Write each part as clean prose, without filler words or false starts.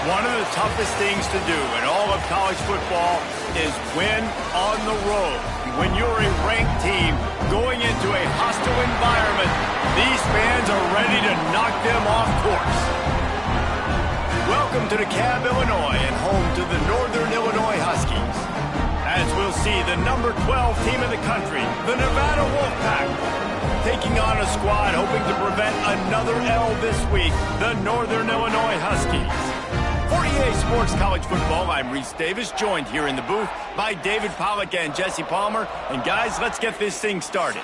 One of the toughest things to do in all of college football is win on the road. When you're a ranked team going into a hostile environment, these fans are ready to knock them off course. Welcome to DeKalb, Illinois, and home to the Northern Illinois Huskies. As we'll see the number 12 team in the country, the Nevada Wolfpack, taking on a squad hoping to prevent another L this week, the Northern Illinois Huskies. For EA Sports College Football, I'm Reese Davis, joined here in the booth by David Pollack and Jesse Palmer. And guys, let's get this thing started.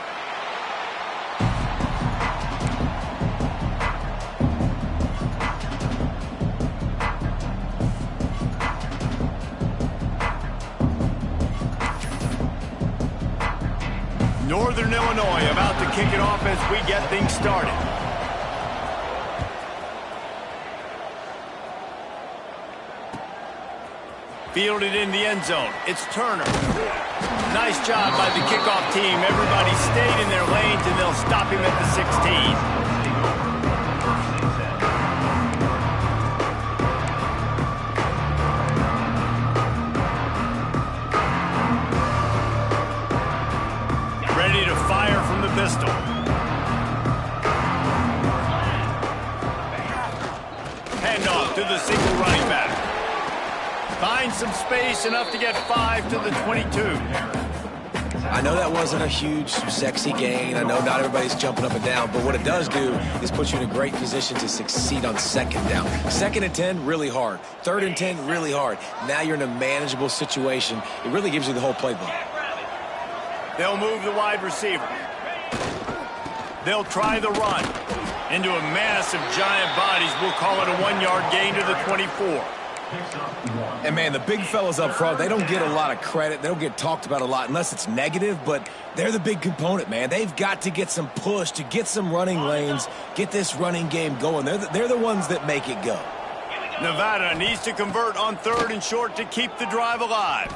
Northern Illinois about to kick it off as we get things started. Fielded in the end zone. It's Turner. Nice job by the kickoff team. Everybody stayed in their lanes, and they'll stop him at the 16. Ready to fire from the pistol. Handoff to the single running back. Finds some space, enough to get 5 to the 22. I know that wasn't a huge, sexy gain. I know not everybody's jumping up and down, but what it does do is put you in a great position to succeed on second down. 2nd and 10, really hard. 3rd and 10, really hard. Now you're in a manageable situation. It really gives you the whole playbook. They'll move the wide receiver. They'll try the run. Into a mass of giant bodies. We'll call it a 1-yard gain to the 24. And, man, the big fellas up front, they don't get a lot of credit. They don't get talked about a lot unless it's negative, but they're the big component, man. They've got to get some push, to get some running lanes, get this running game going. They're the ones that make it go. Nevada needs to convert on 3rd and short to keep the drive alive.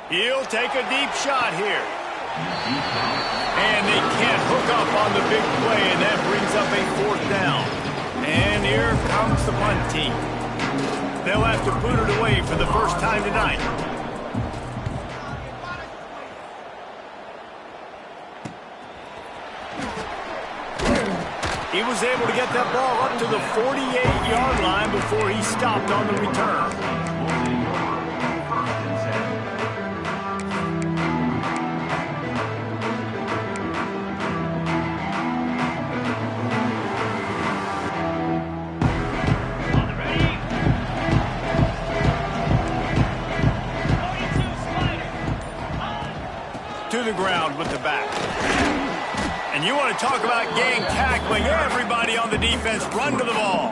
He'll take a deep shot here. And they can't hook up on the big play, and that brings up a 4th down. And here comes the punt team. They'll have to put it away for the first time tonight. He was able to get that ball up to the 48-yard line before he stopped on the return. To the ground with the back. And you want to talk about game tackling. Everybody on the defense run to the ball.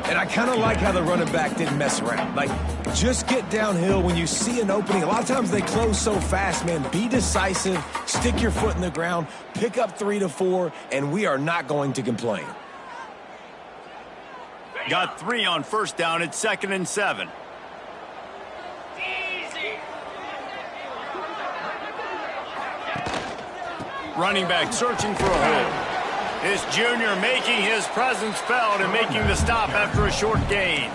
And I kind of like how the running back didn't mess around. Like, just get downhill when you see an opening. A lot of times they close so fast, man. Be decisive, stick your foot in the ground, pick up 3 to 4, and we are not going to complain. Got 3 on 1st down. It's 2nd and 7. Running back searching for a hole. This junior making his presence felt and making the stop after a short gain.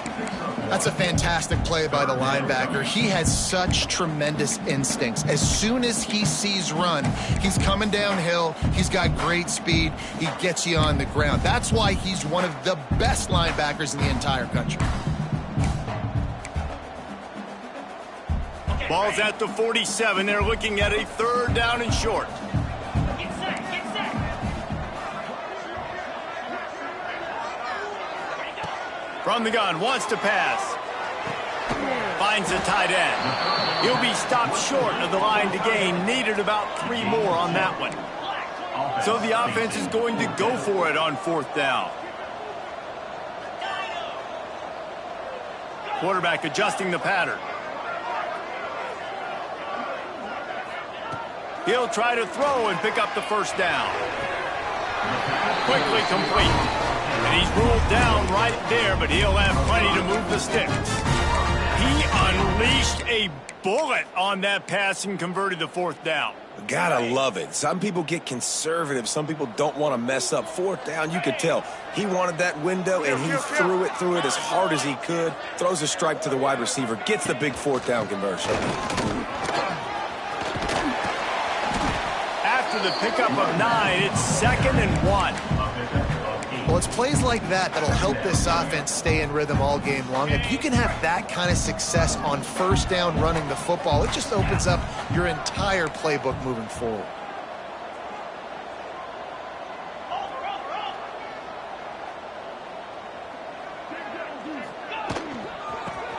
That's a fantastic play by the linebacker. He has such tremendous instincts. As soon as he sees run, he's coming downhill. He's got great speed. He gets you on the ground. That's why he's one of the best linebackers in the entire country. Ball's at the 47. They're looking at a 3rd down and short. From the gun, wants to pass. Finds a tight end. He'll be stopped short of the line to gain. Needed about 3 more on that one. So the offense is going to go for it on 4th down. Quarterback adjusting the pattern. He'll try to throw and pick up the 1st down. Quickly complete. And he's ruled down right there, but he'll have plenty to move the sticks. He unleashed a bullet on that pass and converted the fourth down. Gotta love it. Some people get conservative. Some people don't want to mess up. Fourth down, you could tell. He wanted that window, and he threw it as hard as he could. Throws a strike to the wide receiver. Gets the big fourth down conversion. After the pickup of 9, it's 2nd and 1. Well, it's plays like that that'll help this offense stay in rhythm all game long. If you can have that kind of success on first down running the football, it just opens up your entire playbook moving forward.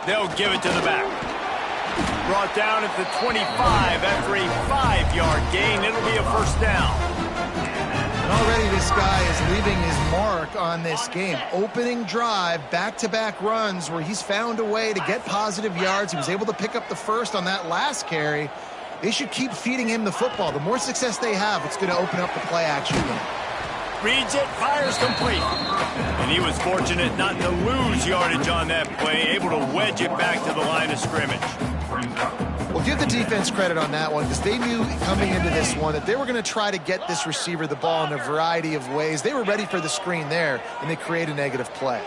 They'll give it to the back. Brought down at the 25 after a 5-yard gain. It'll be a first down. And already this guy is leaving his mark on this game. Opening drive, back-to-back runs where he's found a way to get positive yards. He was able to pick up the first on that last carry. They should keep feeding him the football. The more success they have, it's going to open up the play-action game. Reads it, fires complete. And he was fortunate not to lose yardage on that play, able to wedge it back to the line of scrimmage. Well, give the defense credit on that one because they knew coming into this one that they were going to try to get this receiver the ball in a variety of ways. They were ready for the screen there, and they create a negative play.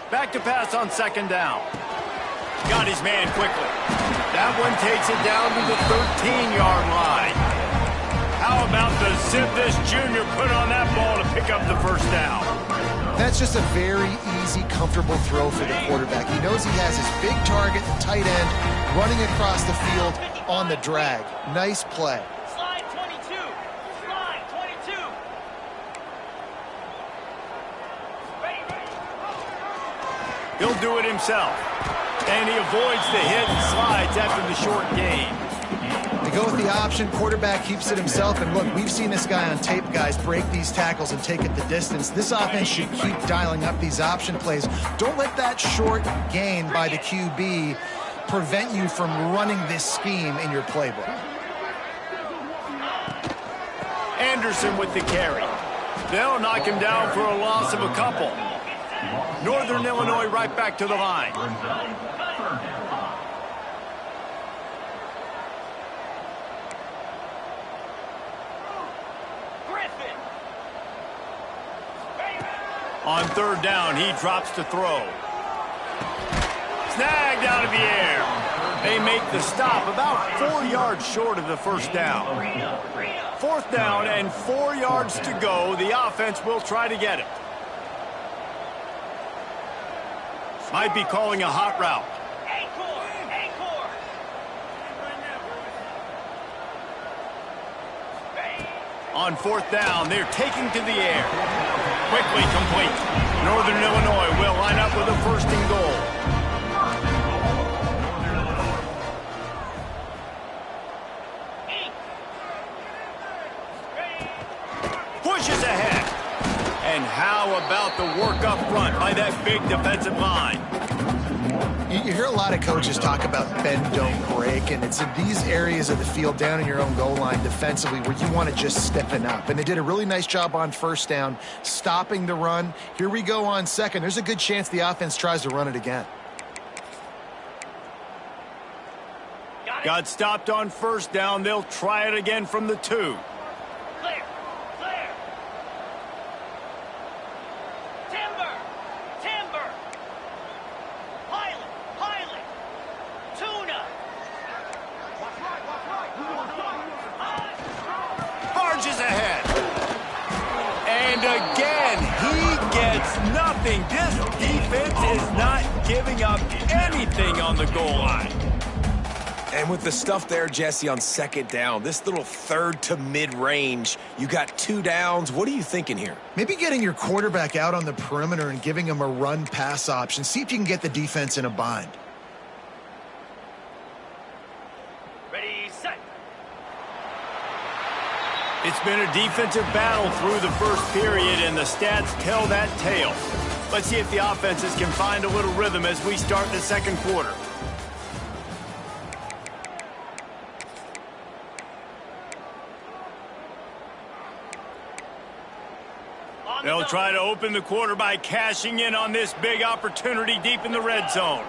Back to pass on 2nd down. Got his man quickly. That one takes it down to the 13-yard line. How about the zip this junior put on that ball to pick up the first down? That's just a very easy, comfortable throw for the quarterback. He knows he has his big target, tight end, running across the field on the drag. Nice play. Slide 22. Slide 22. He'll do it himself. And he avoids the hit and slides after the short gain. They go with the option. Quarterback keeps it himself. And look, we've seen this guy on tape, guys, break these tackles and take it the distance. This offense should keep dialing up these option plays. Don't let that short gain by the QB prevent you from running this scheme in your playbook. Anderson with the carry. They'll knock him down for a loss of a couple. Northern Illinois right back to the line. On 3rd down, he drops to throw. Snagged out of the air. They make the stop about 4 yards short of the first down. 4th down and 4 yards to go. The offense will try to get it. Might be calling a hot route. On 4th down, they're taking to the air. Quickly complete. Northern Illinois will line up with a 1st and goal. Pushes ahead. And how about the work up front by that big defensive line? You hear a lot of coaches talk about bend, don't break, and it's in these areas of the field down in your own goal line defensively where you want to just stiffen up. And they did a really nice job on 1st down, stopping the run. Here we go on 2nd. There's a good chance the offense tries to run it again. Got stopped on 1st down. They'll try it again from the 2. Nothing. This defense is not giving up anything on the goal line. And with the stuff there, Jesse, on 2nd down, this little 3rd to mid-range, you got 2 downs. What are you thinking here? Maybe getting your quarterback out on the perimeter and giving him a run-pass option. See if you can get the defense in a bind. Ready, set. It's been a defensive battle through the 1st period, and the stats tell that tale. Let's see if the offenses can find a little rhythm as we start the 2nd quarter. They'll They'll try to open the quarter by cashing in on this big opportunity deep in the red zone.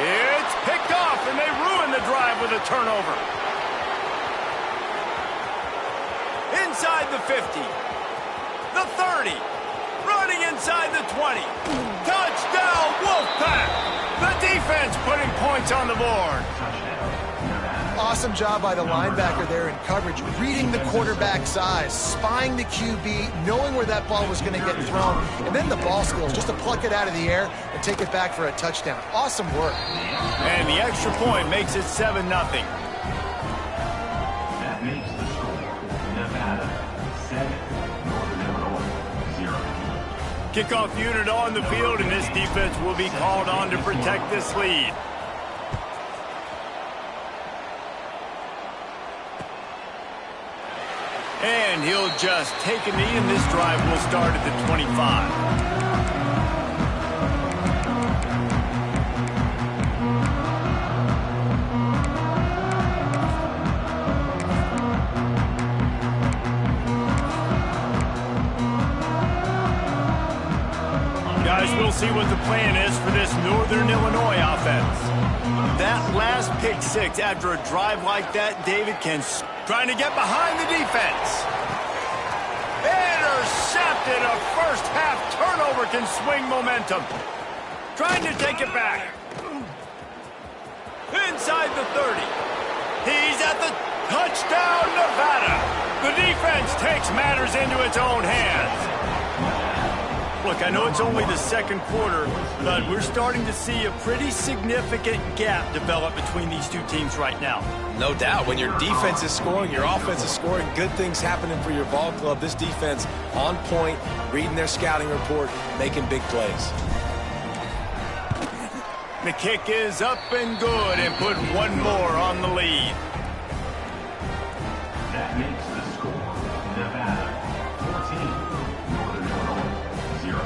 It's picked off, and they ruin the drive with a turnover. Inside the 50, the 30, running inside the 20. Touchdown, Wolfpack! The defense putting points on the board. Awesome job by the linebacker there in coverage, reading the quarterback's eyes, spying the QB, knowing where that ball was going to get thrown, and then the ball skills just to pluck it out of the air and take it back for a touchdown. Awesome work. And the extra point makes it 7-0. That makes the score Nevada 7, Northern Illinois 0. Kickoff unit on the field, and this defense will be called on to protect this lead. And he'll just take a knee, and this drive will start at the 25. Guys, we'll see what the plan is for this Northern Illinois offense. That last pick six after a drive like that, David can trying to get behind the defense. Intercepted. A first half turnover can swing momentum. Trying to take it back. Inside the 30. He's at the touchdown, Nevada. The defense takes matters into its own hands. Look, I know it's only the second quarter, but we're starting to see a pretty significant gap develop between these two teams right now. No doubt. When your defense is scoring, your offense is scoring, good things happening for your ball club. This defense on point, reading their scouting report, making big plays. The kick is up and good and put one more on the lead. That makes the score Nevada 14, Northern Illinois 0.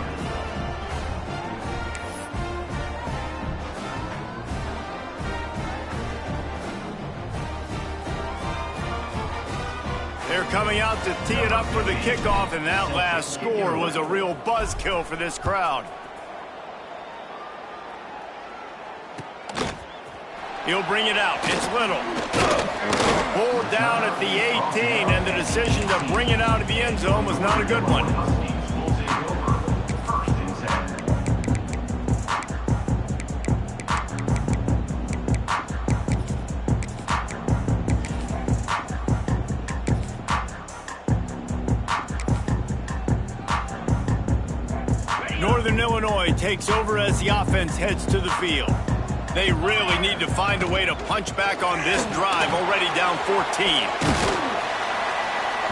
They're coming out to tee it up for the kickoff, and that last score was a real buzzkill for this crowd. He'll bring it out. It's Little. Pulled down at the 18, and the decision to bring it out of the end zone was not a good one. Northern Illinois takes over as the offense heads to the field. They really need to find a way to punch back on this drive, already down 14.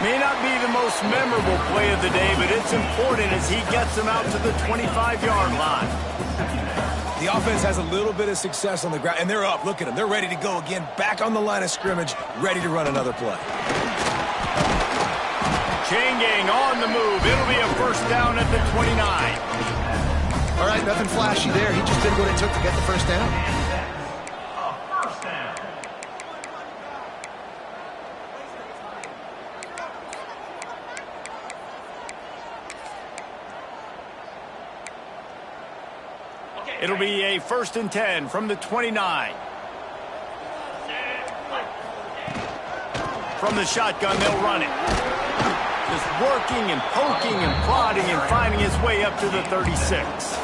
May not be the most memorable play of the day, but it's important as he gets them out to the 25-yard line. The offense has a little bit of success on the ground, and they're up. Look at them. They're ready to go again, back on the line of scrimmage, ready to run another play. Chain gang on the move. It'll be a first down at the 29. All right, nothing flashy there. He just did what it took to get the first down. It'll be a 1st and 10 from the 29. From the shotgun, they'll run it. Just working and poking and prodding and finding his way up to the 36.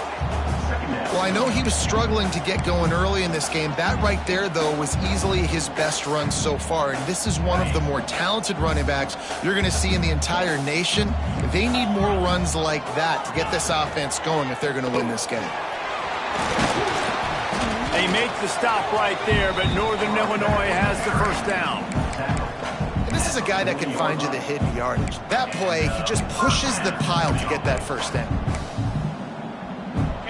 Well, I know he was struggling to get going early in this game. That right there, though, was easily his best run so far. And this is one of the more talented running backs you're going to see in the entire nation. They need more runs like that to get this offense going if they're going to win this game. They make the stop right there, but Northern Illinois has the first down. And this is a guy that can find you the hidden yardage. That play, he just pushes the pile to get that first down.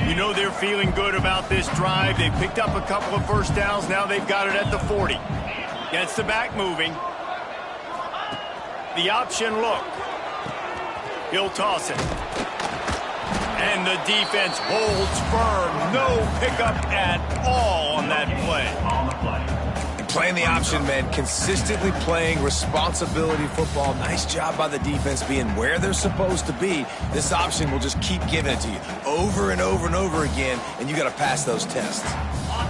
You know they're feeling good about this drive. They picked up a couple of first downs. Now they've got it at the 40. Gets the back moving. The option look. He'll toss it. And the defense holds firm. No pickup at all on that play. Playing the option, man. Consistently playing responsibility football. Nice job by the defense being where they're supposed to be. This option will just keep giving it to you over and over and over again, and you got to pass those tests.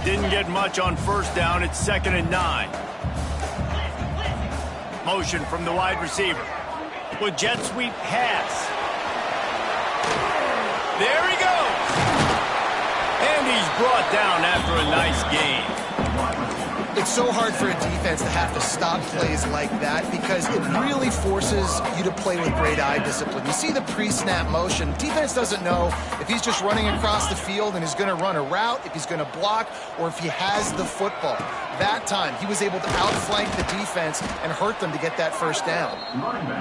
Didn't get much on first down. It's 2nd and 9. Motion from the wide receiver. With jet sweep pass. There he goes. And he's brought down after a nice gain. It's so hard for a defense to have to stop plays like that because it really forces you to play with great eye discipline. You see the pre-snap motion. Defense doesn't know if he's just running across the field and he's going to run a route, if he's going to block, or if he has the football. That time, he was able to outflank the defense and hurt them to get that first down.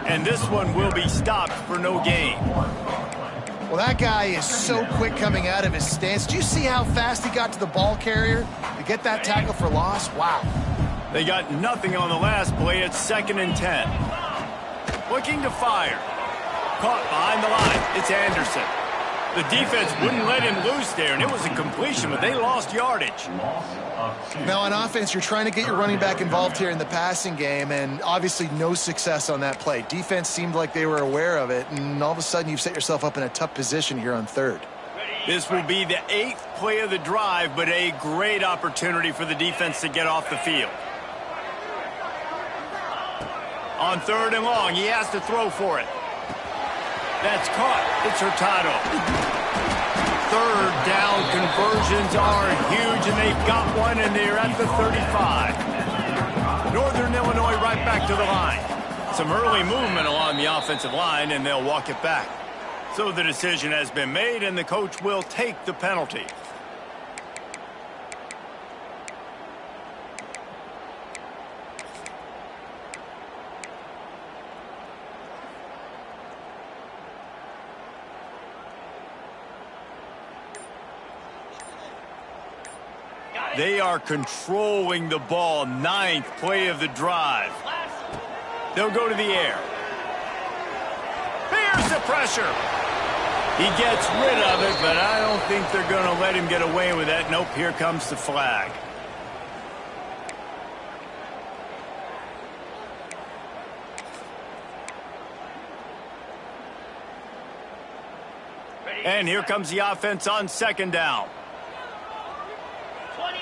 And this one will be stopped for no gain. Well, that guy is so quick coming out of his stance. Do you see how fast he got to the ball carrier to get that tackle for loss? Wow. They got nothing on the last play. It's 2nd and 10. Looking to fire. Caught behind the line. It's Anderson. The defense wouldn't let him loose there, and it was a completion, but they lost yardage. Now, on offense, you're trying to get your running back involved here in the passing game, and obviously no success on that play. Defense seemed like they were aware of it, and all of a sudden you've set yourself up in a tough position here on 3rd. This will be the 8th play of the drive, but a great opportunity for the defense to get off the field. On 3rd and long, he has to throw for it. That's caught. It's Hurtado. 3rd down conversions are huge, and they've got one, and they're at the 35. Northern Illinois right back to the line. Some early movement along the offensive line, and they'll walk it back. So the decision has been made, and the coach will take the penalty. They are controlling the ball. 9th play of the drive. They'll go to the air. Here's the pressure. He gets rid of it, but I don't think they're going to let him get away with that. Nope, here comes the flag. And here comes the offense on 2nd down.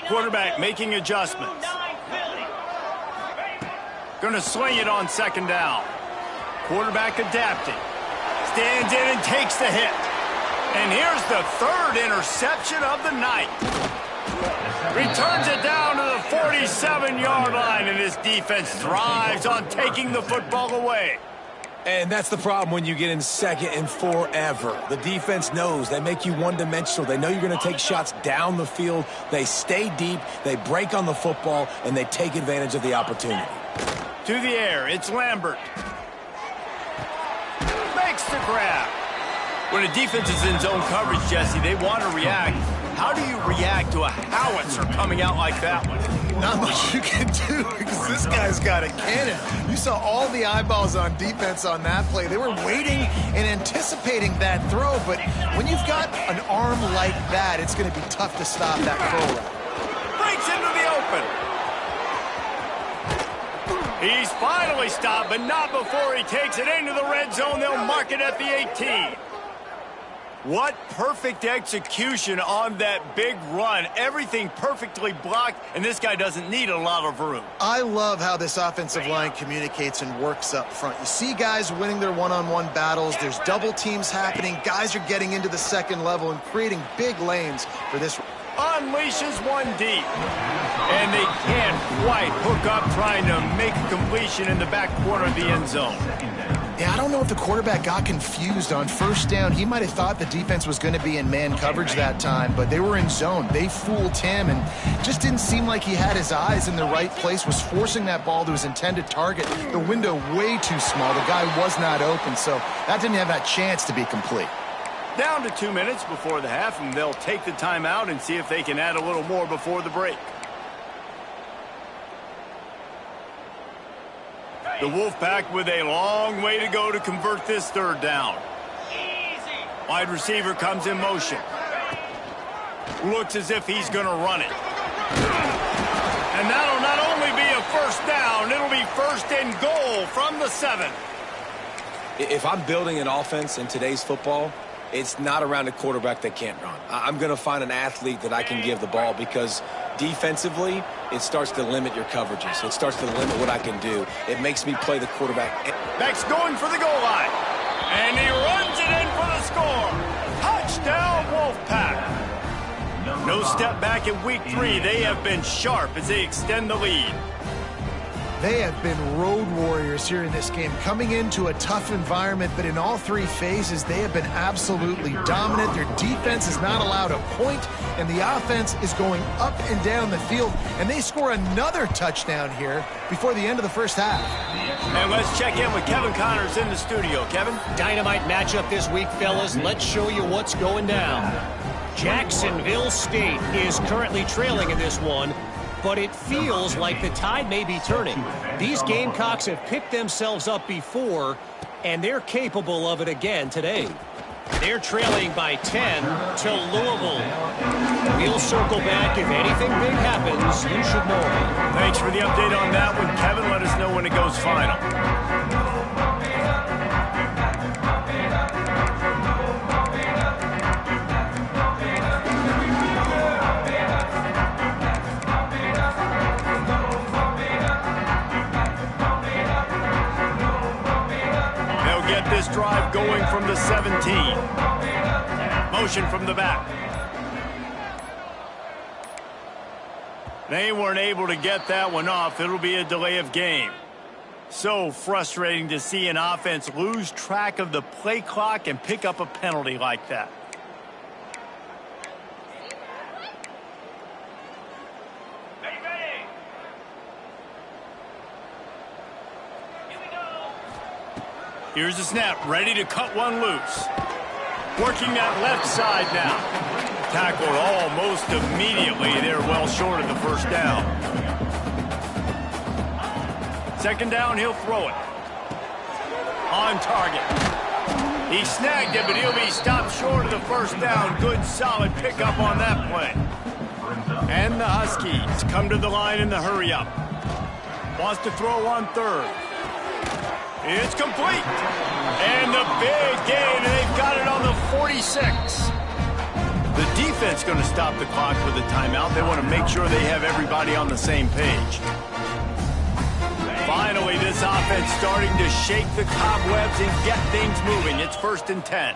Quarterback making adjustments. Going to sling it on 2nd down. Quarterback adapting. Stands in and takes the hit. And here's the 3rd interception of the night. Returns it down to the 47-yard line, and this defense thrives on taking the football away. And that's the problem when you get in 2nd and 4 ever. The defense knows. They make you one-dimensional. They know you're going to take shots down the field. They stay deep. They break on the football, and they take advantage of the opportunity. To the air, it's Lambert. Makes the grab. When a defense is in zone coverage, Jesse, they want to react. How do you react to a howitzer coming out like that one? Not much you can do because this guy's got a cannon. You saw all the eyeballs on defense on that play. They were waiting and anticipating that throw, but when you've got an arm like that, it's going to be tough to stop that curl route. Breaks into the open. He's finally stopped, but not before he takes it into the red zone. They'll mark it at the 18. What perfect execution on that big run. Everything perfectly blocked, and this guy doesn't need a lot of room. I love how this offensive line communicates and works up front. You see guys winning their one-on-one battles. There's double teams happening. Guys are getting into the 2nd level and creating big lanes for this. Unleashes one deep. And they can't quite hook up trying to make a completion in the back corner of the end zone. Yeah, I don't know if the quarterback got confused on 1st down. He might have thought the defense was going to be in man coverage that time, but they were in zone. They fooled him and just didn't seem like he had his eyes in the right place, was forcing that ball to his intended target. The window way too small. The guy was not open, so that didn't have that chance to be complete. Down to 2 minutes before the half, and they'll take the timeout and see if they can add a little more before the break. The Wolfpack with a long way to go to convert this 3rd down. Wide receiver comes in motion. Looks as if he's going to run it. And that'll not only first down. It'll be first and goal from the 7. If I'm building an offense in today's football, it's not around a quarterback that can't run. I'm going to find an athlete that I can give the ball because defensively, it starts to limit your coverages. It starts to limit what I can do. It makes me play the quarterback. Beck's going for the goal line. And he runs it in for the score. Touchdown, Wolfpack. No step back in week 3. They have been sharp as they extend the lead. They have been road warriors here in this game, coming into a tough environment, but in all 3 phases, they have been absolutely dominant. Their defense is not allowed a point, and the offense is going up and down the field, and they score another touchdown here before the end of the first half. And let's check in with Kevin Connors in the studio. Kevin? Dynamite matchup this week, fellas. Let's show you what's going down. Jacksonville State is currently trailing in this one, but it feels like the tide may be turning. These Gamecocks have picked themselves up before, and they're capable of it again today. They're trailing by 10 to Louisville. We'll circle back if anything big happens. You should know. Thanks for the update on that one, Kevin. Let us know when it goes final. This drive going from the 17. Motion from the back. They weren't able to get that one off. It'll be a delay of game. So frustrating to see an offense lose track of the play clock and pick up a penalty like that. Here's the snap, ready to cut one loose. Working that left side now. Tackled almost immediately. They're well short of the first down. Second down, he'll throw it. On target. He snagged it, but he'll be stopped short of the first down. Good, solid pickup on that play. And the Huskies come to the line in the hurry-up. Wants to throw on third. It's complete. And the big gain, and they've got it on the 46. The defense going to stop the clock with a timeout. They want to make sure they have everybody on the same page. Finally, this offense starting to shake the cobwebs and get things moving. It's first and 10.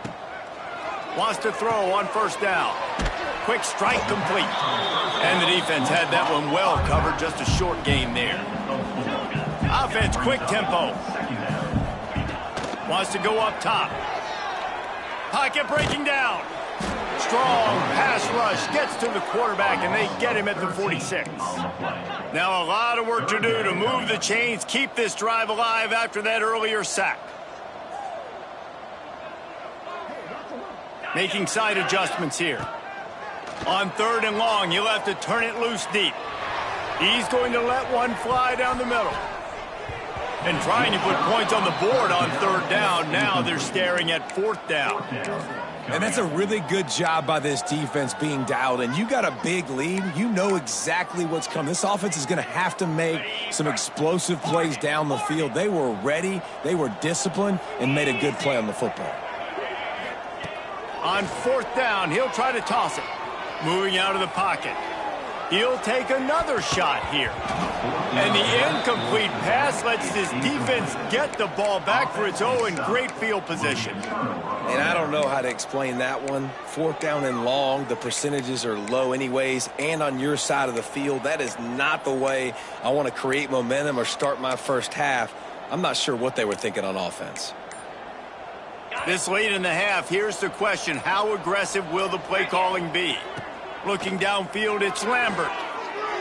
Wants to throw on first down. Quick strike complete. And the defense had that one well covered. Just a short gain there. Offense, quick tempo. Wants to go up top. Pocket breaking down. Strong pass rush gets to the quarterback, and they get him at the 46. Now a lot of work to do to move the chains, keep this drive alive after that earlier sack. Making side adjustments here. On third and long, he'll have to turn it loose deep. He's going to let one fly down the middle. And trying to put points on the board on third down. Now they're staring at fourth down. And that's a really good job by this defense being dialed in. You got a big lead. You know exactly what's coming. This offense is going to have to make some explosive plays down the field. They were ready, they were disciplined, and made a good play on the football. On fourth down, he'll try to toss it. Moving out of the pocket. He'll take another shot here. And the incomplete pass lets this defense get the ball back for its own great field position. And I don't know how to explain that one. Fourth down and long, the percentages are low anyways, and on your side of the field, that is not the way I want to create momentum or start my first half. I'm not sure what they were thinking on offense. This late in the half, here's the question. How aggressive will the play calling be? Looking downfield, it's Lambert.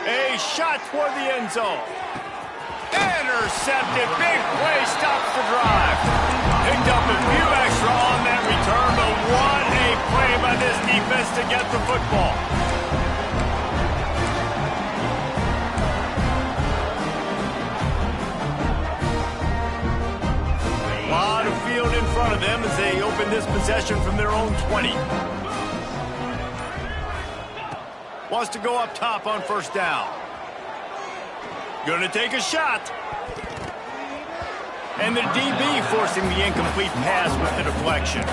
A shot toward the end zone. Intercepted. Big play stops the drive. Picked up a few extra on that return, but what a play by this defense to get the football. A lot of field in front of them as they open this possession from their own 20. Wants to go up top on first down. Gonna take a shot. And the DB forcing the incomplete pass with the deflection.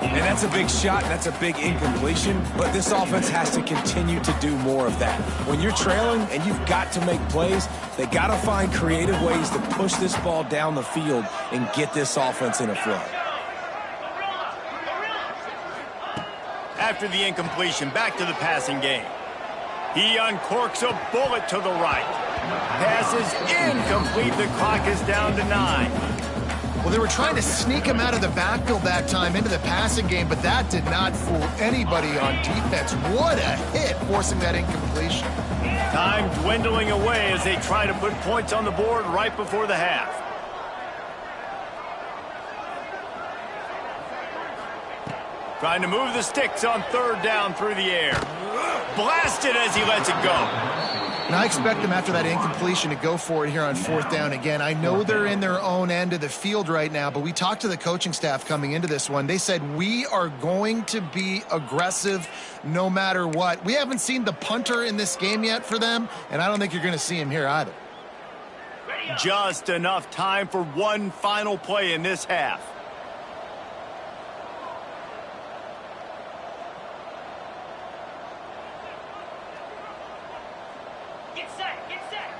And that's a big shot, and that's a big incompletion, but this offense has to continue to do more of that. When you're trailing and you've got to make plays, they got to find creative ways to push this ball down the field and get this offense in a flow. After the incompletion, back to the passing game. He uncorks a bullet to the right. Pass is incomplete. The clock is down to 9. Well, they were trying to sneak him out of the backfield that time into the passing game, but that did not fool anybody on defense. What a hit, forcing that incompletion. Time dwindling away as they try to put points on the board right before the half. Trying to move the sticks on 3rd down through the air. Blasted as he lets it go. And I expect them after that incompletion to go for it here on 4th down again. I know they're in their own end of the field right now, but we talked to the coaching staff coming into this one. They said, we are going to be aggressive no matter what. We haven't seen the punter in this game yet for them, and I don't think you're going to see him here either. Just enough time for one final play in this half. Get set, get set.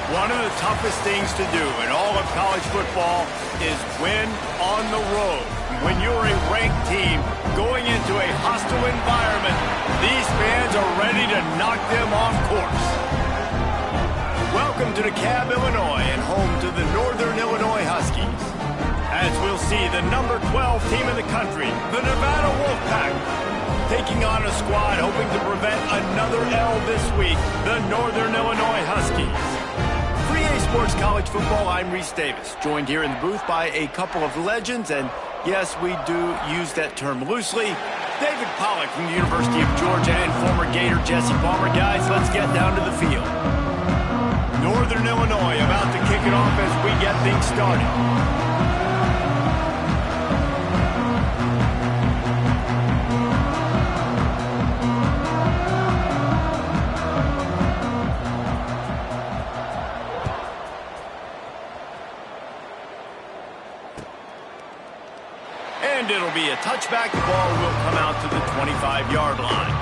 One of the toughest things to do in all of college football is win on the road. When you're a ranked team going into a hostile environment, these fans are ready to knock them off course. Welcome to DeKalb, Illinois, and home to the Northern Illinois Huskies. As we'll see, the number 12 team in the country, the Nevada Wolfpack, taking on a squad hoping to prevent another L this week, the Northern Illinois Huskies. Sports College Football, I'm Reese Davis, joined here in the booth by a couple of legends, and yes, we do use that term loosely. David Pollack from the University of Georgia and former Gator Jesse Palmer. Guys, let's get down to the field. Northern Illinois about to kick it off as we get things started. And it'll be a touchback. The ball will come out to the 25-yard line.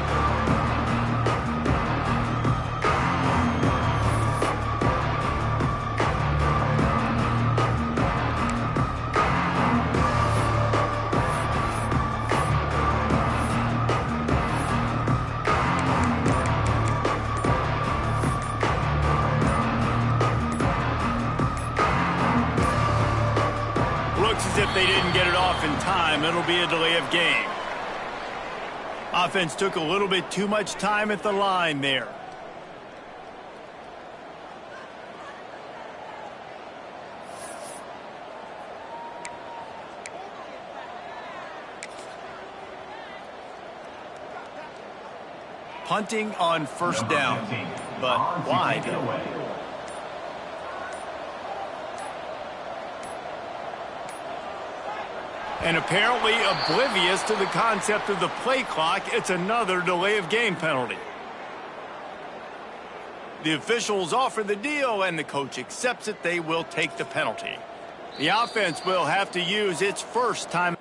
As if they didn't get it off in time, it'll be a delay of game. Offense took a little bit too much time at the line there. Punting on first down, but wide. And apparently oblivious to the concept of the play clock, it's another delay of game penalty. The officials offer the deal, and the coach accepts it. They will take the penalty. The offense will have to use its first time.